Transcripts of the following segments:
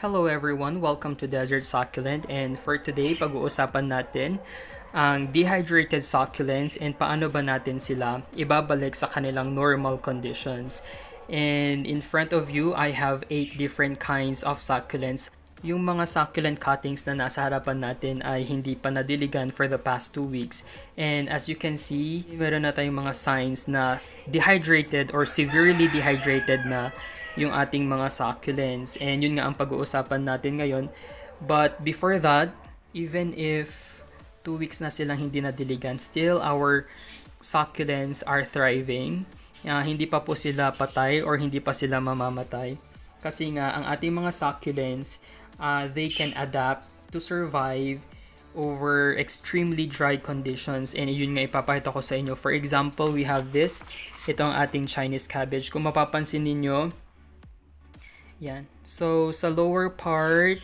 Hello everyone, welcome to Desert Succulent, and for today pag-uusapan natin ang dehydrated succulents and paano ba natin sila ibabalik sa kanilang normal conditions. And in front of you, I have 8 different kinds of succulents. Yung mga succulent cuttings na nasa harapan natin ay hindi pa nadiligan for the past 2 weeks. And as you can see, meron na tayong mga signs na dehydrated or severely dehydrated na yung ating mga succulents. And yun nga ang pag-uusapan natin ngayon. But before that, even if 2 weeks na silang hindi nadiligan, still our succulents are thriving. Hindi pa po sila patay or hindi pa sila mamamatay. Kasi nga, ang ating mga succulents, they can adapt to survive over extremely dry conditions. And yun nga ipapakita ko sa inyo. For example, we have this. Ito ang ating Chinese cabbage. Kung mapapansin ninyo, yan. So, sa lower part,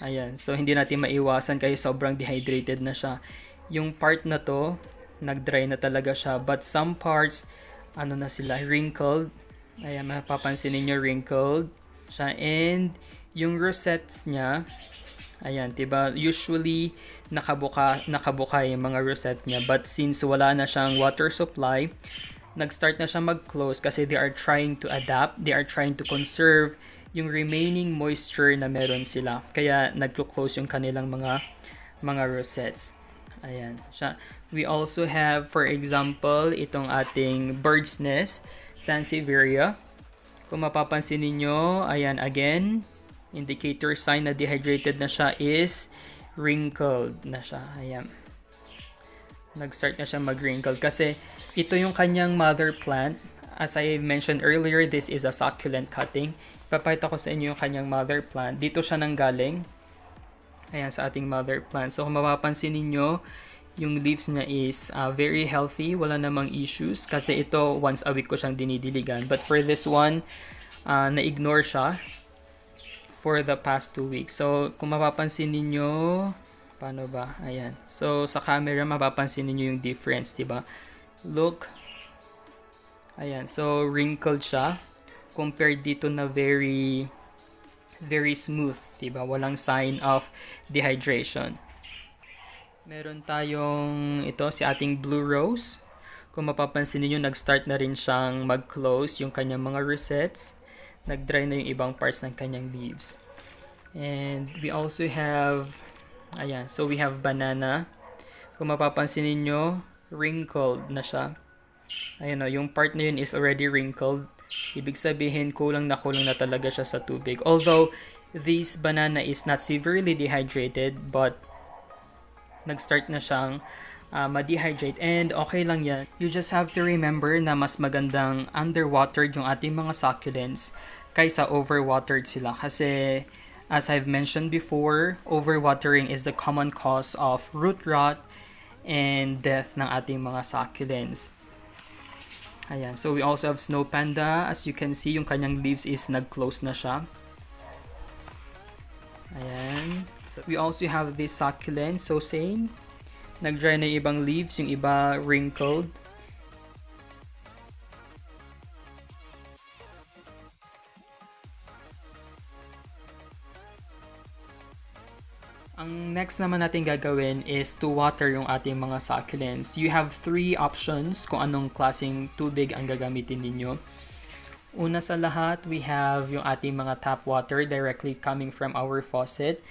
ayan. So, hindi natin maiwasan kasi sobrang dehydrated na siya. Yung part na to, nag-dry na talaga siya. But some parts, ano na sila, wrinkled. Ayan, mapapansin ninyo, wrinkled siya. And, yung rosettes niya, ayan, diba? Usually, nakabuka yung mga rosettes niya. But since wala na siyang water supply, nag-start na siya mag-close kasi they are trying to adapt. They are trying to conserve yung remaining moisture na meron sila. Kaya nag-close yung kanilang mga rosettes. Ayan siya. We also have, for example, itong ating bird's nest, Sansevieria. Kung mapapansin niyo, ayan again, indicator sign na dehydrated na siya is wrinkled na siya. Ayan. Nag-start na siya mag-wrinkle kasi ito yung kanyang mother plant. As I mentioned earlier, this is a succulent cutting. Papakita ko sa inyo yung kanyang mother plant. Dito siya nanggaling. Ayan, sa ating mother plant. So, kung mapapansin ninyo, yung leaves niya is very healthy. Wala namang issues. Kasi ito, once a week ko siyang dinidiligan. But for this one, na-ignore siya for the past 2 weeks. So, kung mapapansin ninyo, paano ba? Ayan. So, sa camera, mapapansin niyo yung difference, diba? Look. Ayan. So, wrinkled siya. Compared dito na very, very smooth, diba? Walang sign of dehydration. Meron tayong ito, si ating blue rose. Kung mapapansin niyo, nag-start na rin siyang mag-close yung kanyang mga rosettes. Nag-dry na yung ibang parts ng kanyang leaves. And we also have, ayan, so we have banana. Kung mapapansin niyo, wrinkled na siya. Ayan o, yung part na yun is already wrinkled. Ibig sabihin, kulang na talaga siya sa tubig. Although, this banana is not severely dehydrated, but nag-start na siyang ma-dehydrate. And okay lang yan. You just have to remember na mas magandang underwatered yung ating mga succulents kaysa overwatered sila. Kasi, as I've mentioned before, overwatering is the common cause of root rot and death ng ating mga succulents. Ayan. So, we also have snow panda. As you can see, yung kanyang leaves is nag-close na siya. Ayan. So, we also have this succulent. So, same. Nag-dry na yung ibang leaves. Yung iba wrinkled. Ang next naman natin gagawin is to water yung ating mga succulents. You have 3 options kung anong klaseng tubig ang gagamitin ninyo. Una sa lahat, we have yung ating mga tap water directly coming from our faucet.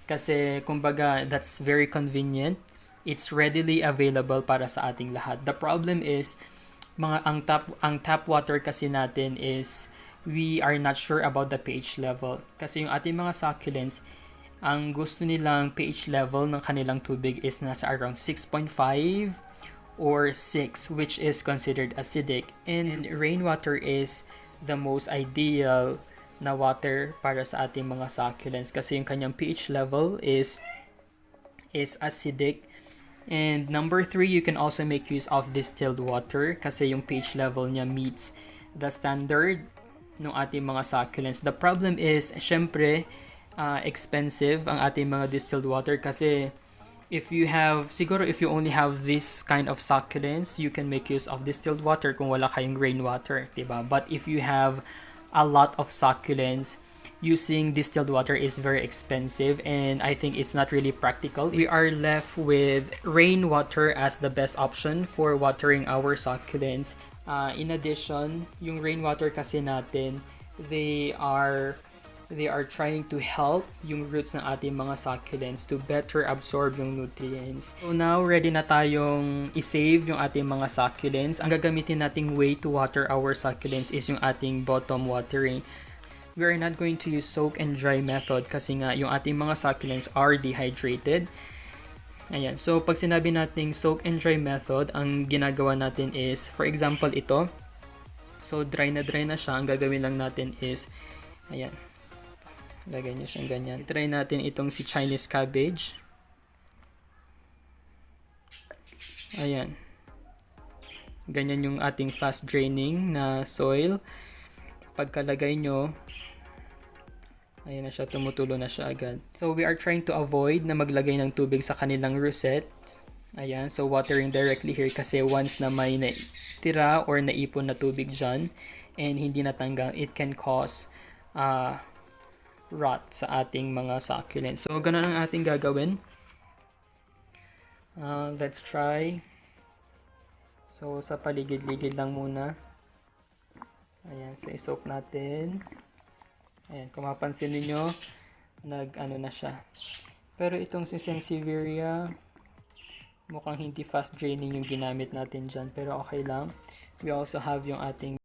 Kasi kumbaga, that's very convenient. It's readily available para sa ating lahat. The problem is, ang tap water kasi natin is we are not sure about the pH level. Kasi yung ating mga succulents, ang gusto nilang pH level ng kanilang tubig is nasa around 6.5 or 6, which is considered acidic. And rainwater is the most ideal na water para sa ating mga succulents kasi yung kanyang pH level is acidic. And number 3, you can also make use of distilled water kasi yung pH level niya meets the standard ng ating mga succulents. The problem is, syempre, expensive ang ating mga distilled water kasi if you only have this kind of succulents, you can make use of distilled water kung wala kayong rainwater, diba? But if you have a lot of succulents, using distilled water is very expensive and I think it's not really practical. We are left with rainwater as the best option for watering our succulents. In addition, yung rainwater kasi natin, they are trying to help yung roots ng ating mga succulents to better absorb yung nutrients. So now, ready na tayong isave yung ating mga succulents. Ang gagamitin nating way to water our succulents is yung ating bottom watering. We are not going to use soak and dry method kasi nga yung ating mga succulents are dehydrated. Ayan. So, pag sinabi nating soak and dry method, ang ginagawa natin is, for example, ito. So, dry na siya. Ang gagawin lang natin is, ayan. Lagay nyo siyang ganyan. Try natin itong si Chinese cabbage. Ayan. Ganyan yung ating fast draining na soil. Pagkalagay nyo, ayan na siya, tumutulo na siya agad. So, we are trying to avoid na maglagay ng tubig sa kanilang rosette. Ayan, so watering directly here kasi once na may naitira or naipon na tubig dyan and hindi natanggal, it can cause rot sa ating mga succulents. So, ganun ang ating gagawin. Let's try. So, sa paligid-ligid lang muna. Ayan, so i-soak natin. Ayan, kung mapansin niyo nag-ano na siya. Pero itong si Sansevieria, mukhang hindi fast draining yung ginamit natin dyan. Pero okay lang. We also have yung ating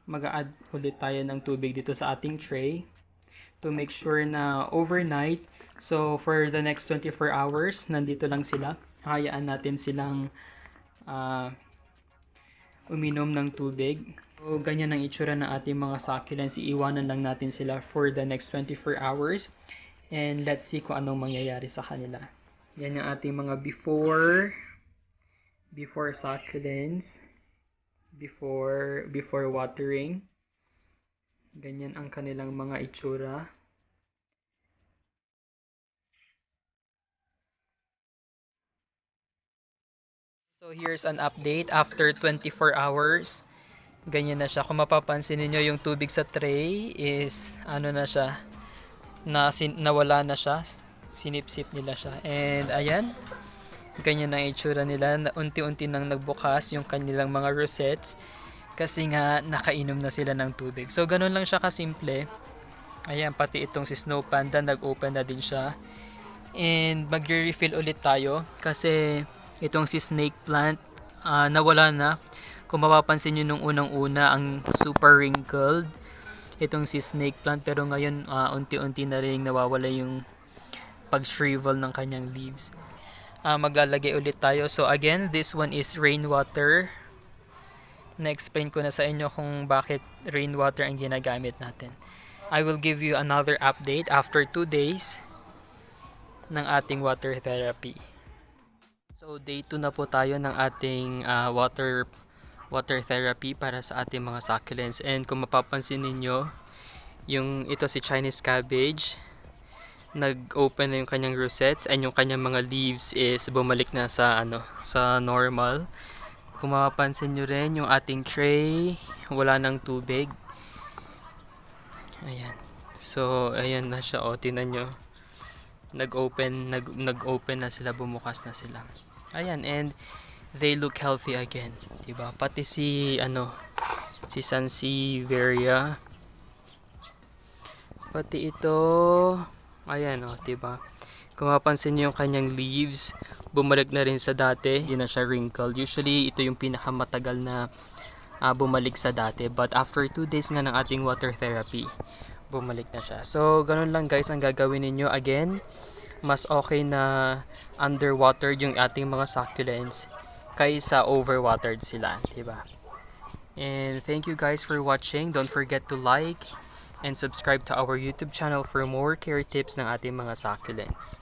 mag-a-add ulit tayo ng tubig dito sa ating tray to make sure na overnight, so for the next 24 hours, nandito lang sila. Hayaan natin silang uminom ng tubig. So, ganyan ang itsura ng ating mga succulents. Iiwanan lang natin sila for the next 24 hours. And let's see kung anong mangyayari sa kanila. Yan yung ating mga before succulents. Before watering. Ganyan ang kanilang mga itsura. So here's an update after 24 hours. Ganyan na siya. Kung mapapansin niyo yung tubig sa tray is ano na siya, nawala na siya. Sinipsip nila siya. And ayan. Ganyan ang itsura nila, na unti-unti nang nagbukas yung kanilang mga rosettes kasi nga nakainom na sila ng tubig. So ganun lang siya kasimple. Ayan, pati itong si Snow Panda nag-open na din siya. And magre-refill ulit tayo kasi itong si Snake Plant nawala na. Kung mapapansin nyo nung unang-una ang super wrinkled itong si Snake Plant, pero ngayon unti-unti na rin nawawala yung pag-shrivel ng kanyang leaves. Maglalagay ulit tayo. So again, this one is rainwater. Na-explain ko na sa inyo kung bakit rainwater ang ginagamit natin. I will give you another update after 2 days ng ating water therapy. So day 2 na po tayo ng ating water therapy para sa ating mga succulents. And kung mapapansin ninyo, ito si Chinese cabbage, nag-open na yung kanyang rosettes and yung kanyang mga leaves is bumalik na sa normal. Kung mapapansin nyo rin yung ating tray, wala nang tubig. Ayan. So ayan na siya, tingnan nyo. Nag-open na sila, bumukas na sila. Ayan, and they look healthy again, diba? Pati si Sansevieria, pati ito. Ayan, diba? Kung mapansin niyo yung kanyang leaves, bumalik na rin sa dati. Hindi na siya wrinkled. Usually, ito yung pinakamatagal na bumalik sa dati. But after 2 days nga ng ating water therapy, bumalik na siya. So, ganun lang guys ang gagawin ninyo. Again, mas okay na underwater yung ating mga succulents kaysa overwatered sila, diba? And thank you guys for watching. Don't forget to like and subscribe to our YouTube channel for more care tips ng ating mga succulents.